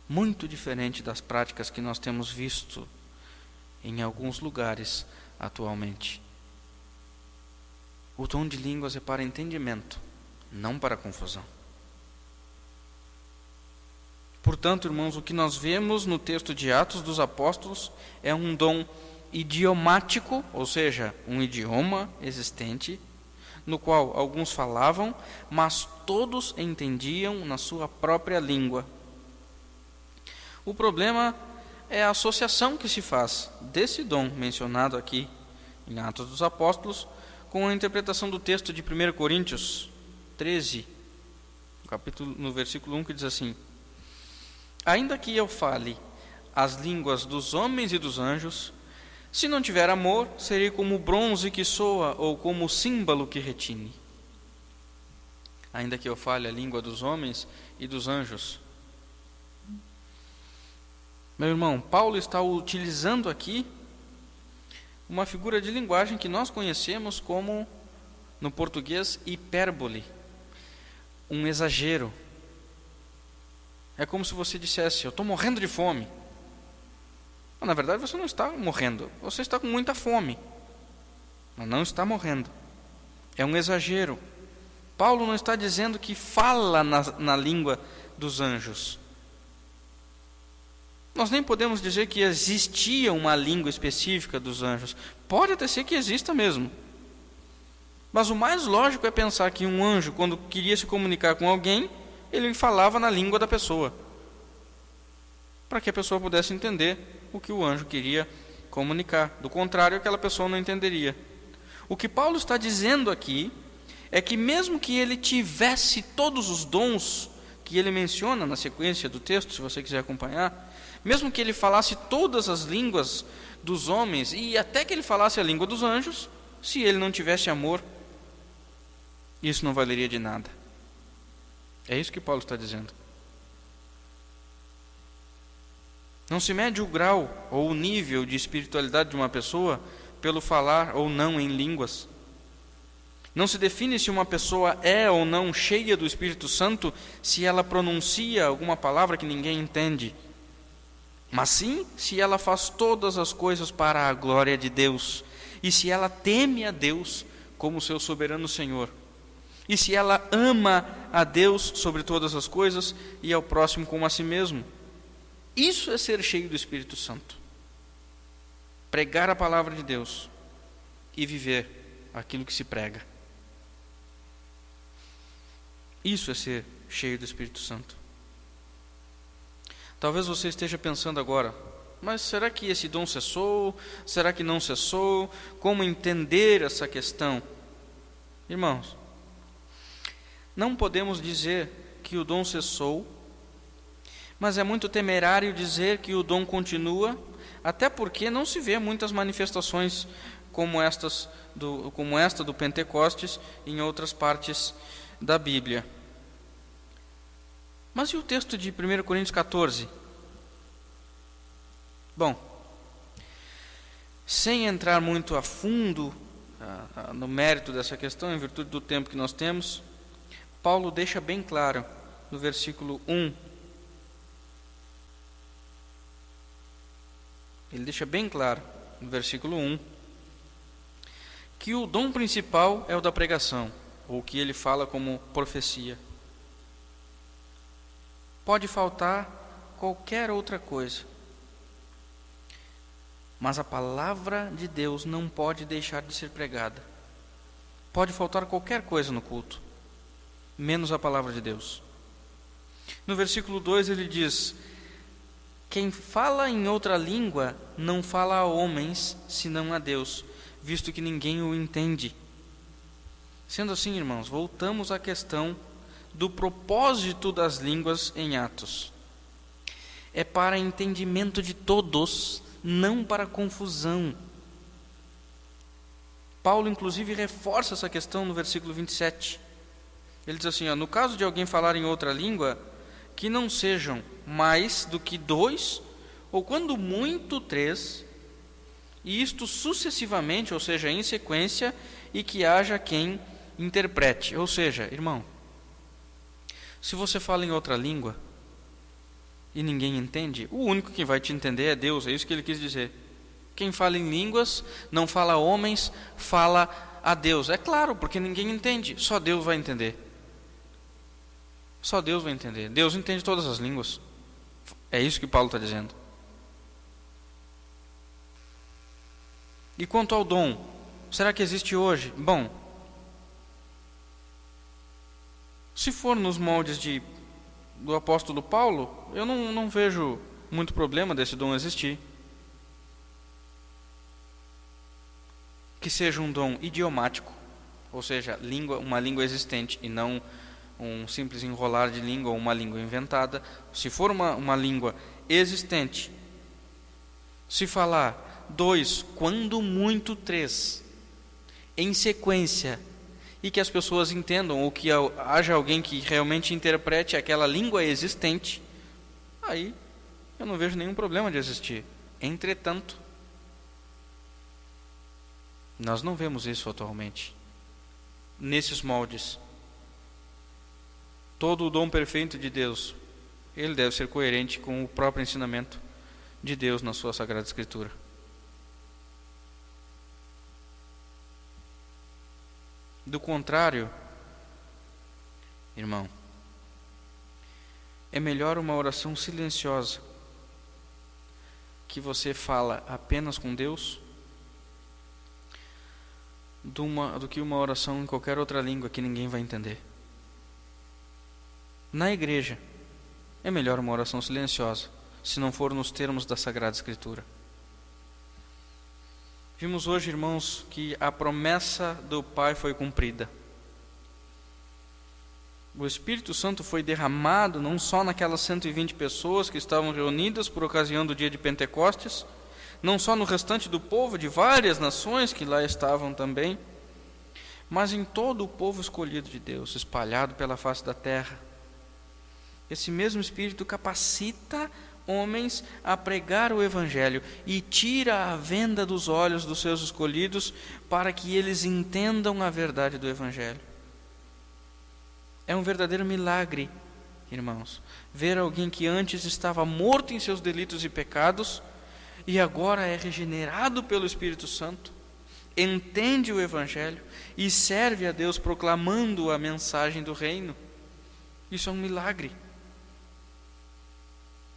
Muito diferente das práticas que nós temos visto em alguns lugares atualmente. O dom de línguas é para entendimento, não para confusão. Portanto, irmãos, o que nós vemos no texto de Atos dos Apóstolos é um dom idiomático, ou seja, um idioma existente, no qual alguns falavam, mas todos entendiam na sua própria língua. O problema é a associação que se faz desse dom mencionado aqui em Atos dos Apóstolos com a interpretação do texto de 1 Coríntios 13, no versículo 1, que diz assim: ainda que eu fale as línguas dos homens e dos anjos, se não tiver amor, serei como o bronze que soa ou como o símbolo que retine. Ainda que eu fale a língua dos homens e dos anjos. Meu irmão, Paulo está utilizando aqui uma figura de linguagem que nós conhecemos como, no português, hipérbole, um exagero. É como se você dissesse: eu estou morrendo de fome. Mas, na verdade, você não está morrendo, você está com muita fome, mas não está morrendo. É um exagero. Paulo não está dizendo que fala na língua dos anjos. Nós nem podemos dizer que existia uma língua específica dos anjos. Pode até ser que exista mesmo. Mas o mais lógico é pensar que um anjo, quando queria se comunicar com alguém, ele falava na língua da pessoa, para que a pessoa pudesse entender o que o anjo queria comunicar. Do contrário, aquela pessoa não entenderia. O que Paulo está dizendo aqui é que mesmo que ele tivesse todos os dons que ele menciona na sequência do texto, se você quiser acompanhar, mesmo que ele falasse todas as línguas dos homens e até que ele falasse a língua dos anjos, se ele não tivesse amor, isso não valeria de nada. É isso que Paulo está dizendo. Não se mede o grau ou o nível de espiritualidade de uma pessoa pelo falar ou não em línguas. Não se define se uma pessoa é ou não cheia do Espírito Santo se ela pronuncia alguma palavra que ninguém entende, mas sim se ela faz todas as coisas para a glória de Deus, e se ela teme a Deus como seu soberano Senhor, e se ela ama a Deus sobre todas as coisas e ao próximo como a si mesmo. Isso é ser cheio do Espírito Santo. Pregar a palavra de Deus e viver aquilo que se prega. Isso é ser cheio do Espírito Santo. Talvez você esteja pensando agora, mas será que esse dom cessou? Será que não cessou? Como entender essa questão? Irmãos, não podemos dizer que o dom cessou, mas é muito temerário dizer que o dom continua, até porque não se vê muitas manifestações como esta do Pentecostes em outras partes da Bíblia. Mas e o texto de 1 Coríntios 14? Bom, sem entrar muito a fundo no mérito dessa questão, em virtude do tempo que nós temos, Paulo deixa bem claro no versículo 1. Ele deixa bem claro no versículo 1 que o dom principal é o da pregação, ou que ele fala como profecia. Pode faltar qualquer outra coisa, mas a palavra de Deus não pode deixar de ser pregada. Pode faltar qualquer coisa no culto, menos a palavra de Deus. No versículo 2 ele diz: quem fala em outra língua não fala a homens, senão a Deus, visto que ninguém o entende. Sendo assim, irmãos, voltamos à questão do propósito das línguas em Atos. É para entendimento de todos, não para confusão. Paulo, inclusive, reforça essa questão no versículo 27. Ele diz assim, no caso de alguém falar em outra língua, que não sejam mais do que 2, ou quando muito 3, e isto sucessivamente, ou seja, em sequência, e que haja quem interprete. Ou seja, irmão, se você fala em outra língua e ninguém entende, o único que vai te entender é Deus. É isso que ele quis dizer. Quem fala em línguas não fala a homens, fala a Deus. É claro, porque ninguém entende, só Deus vai entender. Só Deus vai entender. Deus entende todas as línguas. É isso que Paulo está dizendo. E quanto ao dom, será que existe hoje? Bom, se for nos moldes do apóstolo Paulo, eu não vejo muito problema desse dom existir. Que seja um dom idiomático, ou seja, uma língua existente e não um simples enrolar de língua ou uma língua inventada. Se for uma língua existente, se falar 2, quando muito 3, em sequência, e que as pessoas entendam, ou que haja alguém que realmente interprete aquela língua existente, aí eu não vejo nenhum problema de existir. Entretanto, nós não vemos isso atualmente, nesses moldes. Todo o dom perfeito de Deus, ele deve ser coerente com o próprio ensinamento de Deus na sua Sagrada Escritura. Do contrário, irmão, é melhor uma oração silenciosa, que você fala apenas com Deus, do que uma oração em qualquer outra língua que ninguém vai entender. Na igreja, é melhor uma oração silenciosa, se não for nos termos da Sagrada Escritura. Vimos hoje, irmãos, que a promessa do Pai foi cumprida. O Espírito Santo foi derramado não só naquelas 120 pessoas que estavam reunidas por ocasião do dia de Pentecostes, não só no restante do povo de várias nações que lá estavam também, mas em todo o povo escolhido de Deus, espalhado pela face da terra. Esse mesmo Espírito capacita homens a pregar o Evangelho e tira a venda dos olhos dos seus escolhidos para que eles entendam a verdade do Evangelho. É um verdadeiro milagre, irmãos, ver alguém que antes estava morto em seus delitos e pecados e agora é regenerado pelo Espírito Santo, entende o Evangelho e serve a Deus proclamando a mensagem do reino. Isso é um milagre.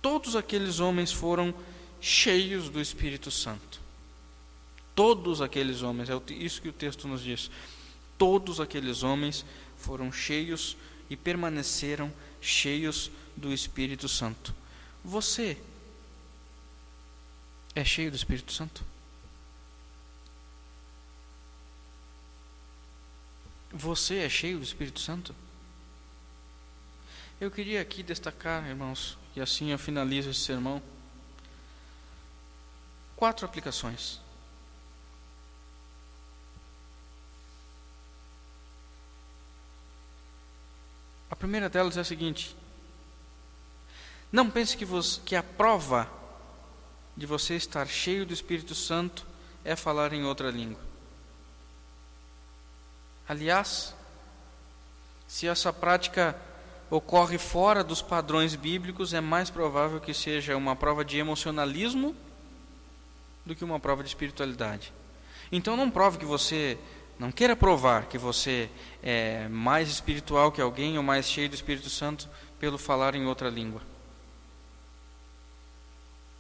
Todos aqueles homens foram cheios do Espírito Santo. Todos aqueles homens, é isso que o texto nos diz. Todos aqueles homens foram cheios e permaneceram cheios do Espírito Santo. Você é cheio do Espírito Santo? Você é cheio do Espírito Santo? Eu queria aqui destacar, irmãos, e assim eu finalizo esse sermão, 4 aplicações. A primeira delas é a seguinte: não pense que a prova de você estar cheio do Espírito Santo é falar em outra língua. Aliás, se essa prática ocorre fora dos padrões bíblicos, é mais provável que seja uma prova de emocionalismo do que uma prova de espiritualidade. Então não queira provar que você é mais espiritual que alguém ou mais cheio do Espírito Santo pelo falar em outra língua.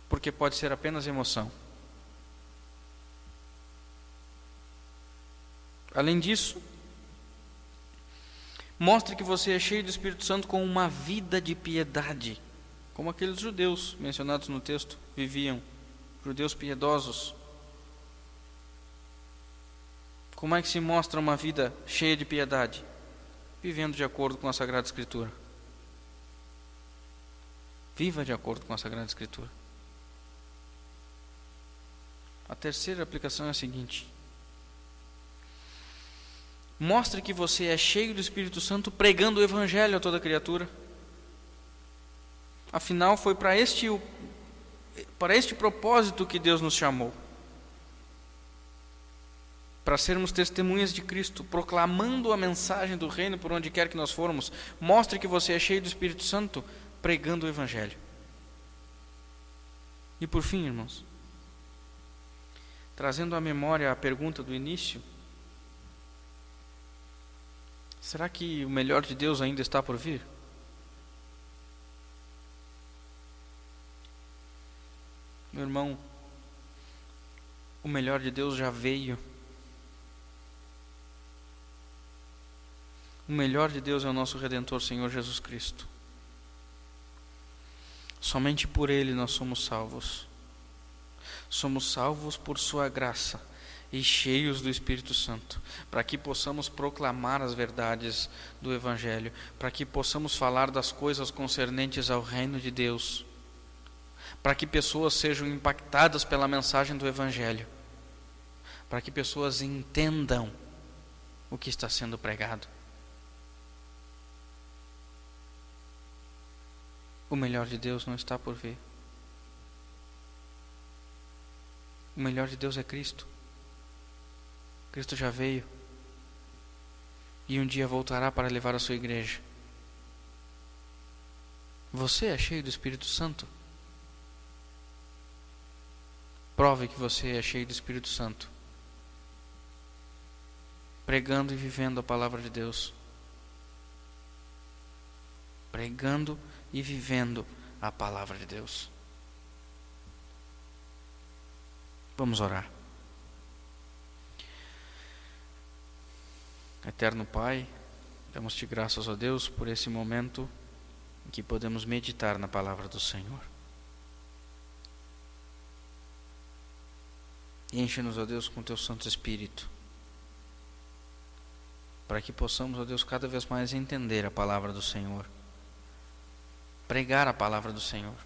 Porque pode ser apenas emoção. Além disso, mostre que você é cheio do Espírito Santo com uma vida de piedade, como aqueles judeus mencionados no texto viviam, judeus piedosos. Como é que se mostra uma vida cheia de piedade? Vivendo de acordo com a Sagrada Escritura. Viva de acordo com a Sagrada Escritura. A terceira aplicação é a seguinte: mostre que você é cheio do Espírito Santo pregando o Evangelho a toda criatura. Afinal, foi para este propósito que Deus nos chamou. Para sermos testemunhas de Cristo, proclamando a mensagem do reino por onde quer que nós formos. Mostre que você é cheio do Espírito Santo pregando o Evangelho. E por fim, irmãos, trazendo à memória a pergunta do início, será que o melhor de Deus ainda está por vir? Meu irmão, o melhor de Deus já veio. O melhor de Deus é o nosso Redentor, Senhor Jesus Cristo. Somente por Ele nós somos salvos. Somos salvos por Sua graça e cheios do Espírito Santo, para que possamos proclamar as verdades do Evangelho, para que possamos falar das coisas concernentes ao reino de Deus, para que pessoas sejam impactadas pela mensagem do Evangelho, para que pessoas entendam o que está sendo pregado. O melhor de Deus não está por vir. O melhor de Deus é Cristo. Cristo já veio e um dia voltará para levar a sua igreja. Você é cheio do Espírito Santo? Prove que você é cheio do Espírito Santo, pregando e vivendo a palavra de Deus. Pregando e vivendo a palavra de Deus. Vamos orar. Eterno Pai, damos-te graças a Deus por esse momento em que podemos meditar na palavra do Senhor. Enche-nos, ó Deus, com teu Santo Espírito, para que possamos, ó Deus, cada vez mais entender a palavra do Senhor, pregar a palavra do Senhor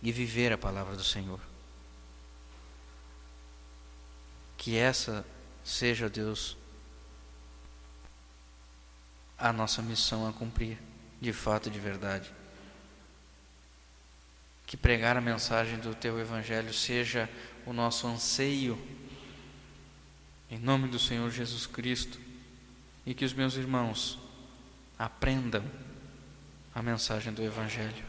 e viver a palavra do Senhor. Que essa seja, Deus, a nossa missão a cumprir, de fato e de verdade. Que pregar a mensagem do Teu Evangelho seja o nosso anseio, em nome do Senhor Jesus Cristo, e que os meus irmãos aprendam a mensagem do Evangelho.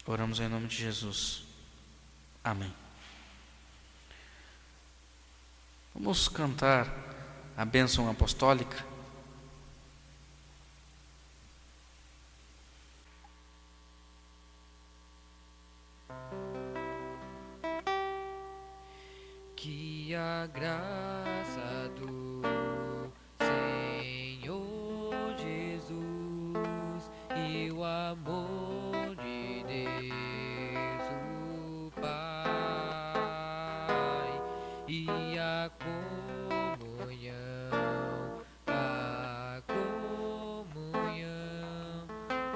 Oramos em nome de Jesus. Amém. Vamos cantar a bênção apostólica. Que a graça do Senhor Jesus e o amor de Deus o Pai e a comunhão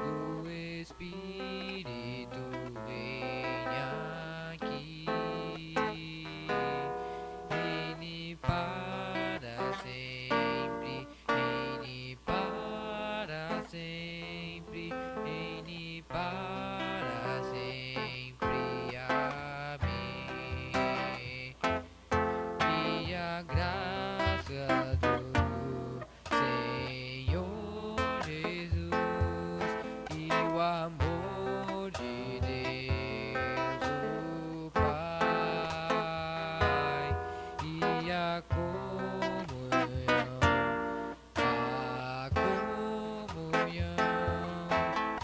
do Espírito venha aqui. Reine para sempre, reine para sempre, reine para sempre. Amém. Que a graça do Senhor Jesus e o amor de Deus o Pai e a comunhão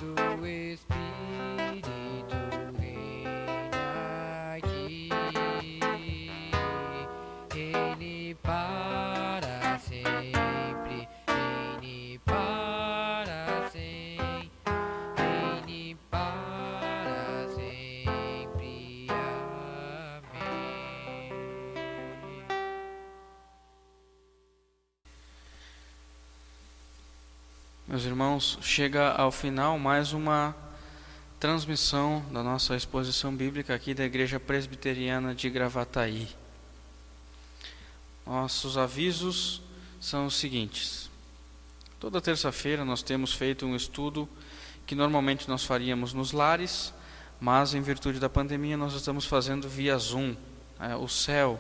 do Espírito reina aqui. Reine para sempre, reine para sempre, reine para sempre. Amém. Meus irmãos, chega ao final mais uma transmissão da nossa exposição bíblica aqui da Igreja Presbiteriana de Gravataí. Nossos avisos são os seguintes: toda terça-feira nós temos feito um estudo que normalmente nós faríamos nos lares, mas em virtude da pandemia nós estamos fazendo via Zoom, o céu,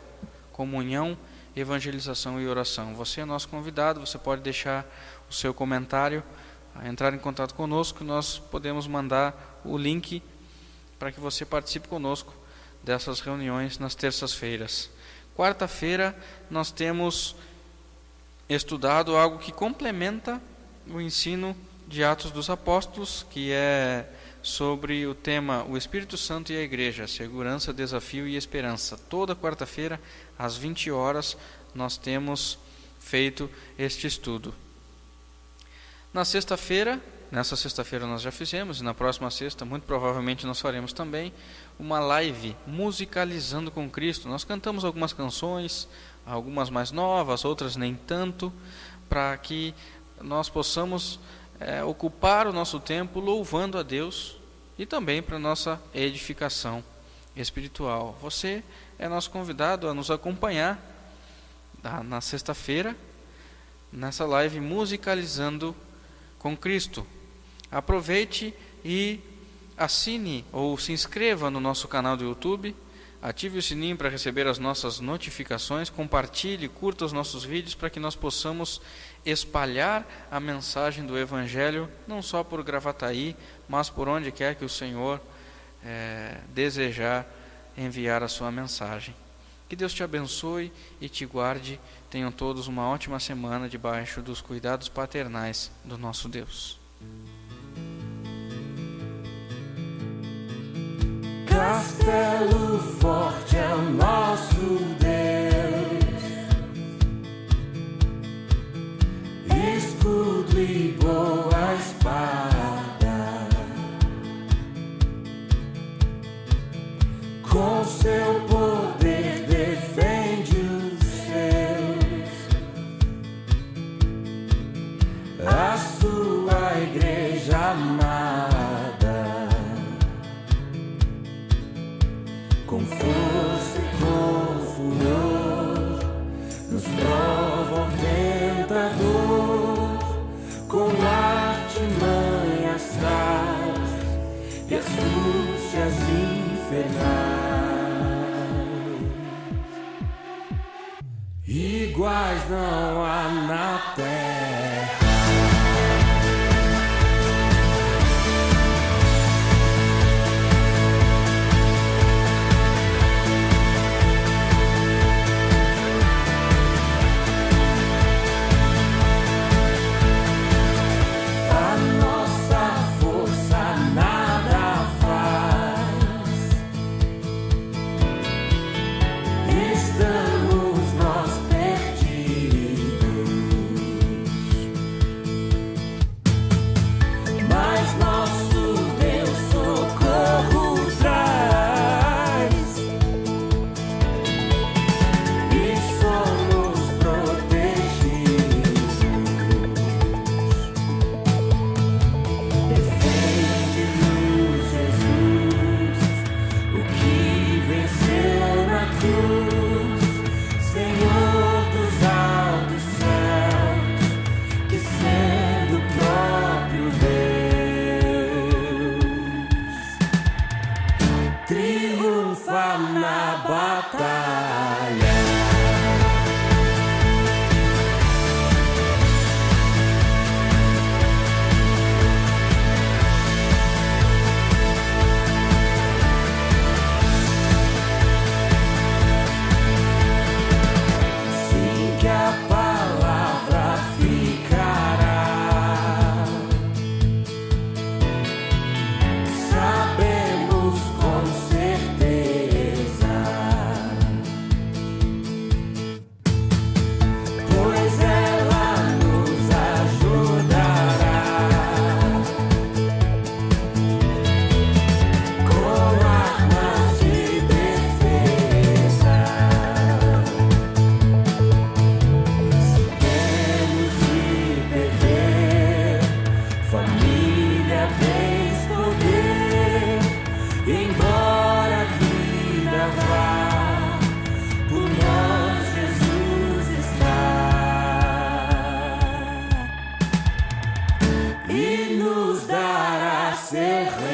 comunhão, evangelização e oração. Você é nosso convidado, você pode deixar o seu comentário, entrar em contato conosco, nós podemos mandar o link para que você participe conosco dessas reuniões nas terças-feiras. Quarta-feira nós temos estudado algo que complementa o ensino de Atos dos Apóstolos, que é sobre o tema o Espírito Santo e a Igreja, segurança, desafio e esperança. Toda quarta-feira, às 20 horas, nós temos feito este estudo. Nessa sexta-feira nós já fizemos, e na próxima sexta, muito provavelmente nós faremos também, uma live musicalizando com Cristo. Nós cantamos algumas canções, algumas mais novas, outras nem tanto, para que nós possamos ocupar o nosso tempo louvando a Deus e também para nossa edificação espiritual. Você é nosso convidado a nos acompanhar na sexta-feira, nessa live musicalizando com Cristo. Aproveite e assine ou se inscreva no nosso canal do YouTube, ative o sininho para receber as nossas notificações, compartilhe, curta os nossos vídeos para que nós possamos espalhar a mensagem do Evangelho, não só por Gravataí, mas por onde quer que o Senhor desejar enviar a sua mensagem. Que Deus te abençoe e te guarde. Tenham todos uma ótima semana debaixo dos cuidados paternais do nosso Deus. Castelo forte é o nosso Deus, escudo e boa espada, com seu poder defende os seus, a sua igreja amada. traz e astúcias infernais. Iguais não há na terra. Triunfa na batalha. Sim, que a palavra ficará. Sabemos com certeza, pois ela nos ajudará com armas de defesa. Se temos de perder família, bens, poder, embora a vida vá, por nós Jesus está e nos dará ser rei.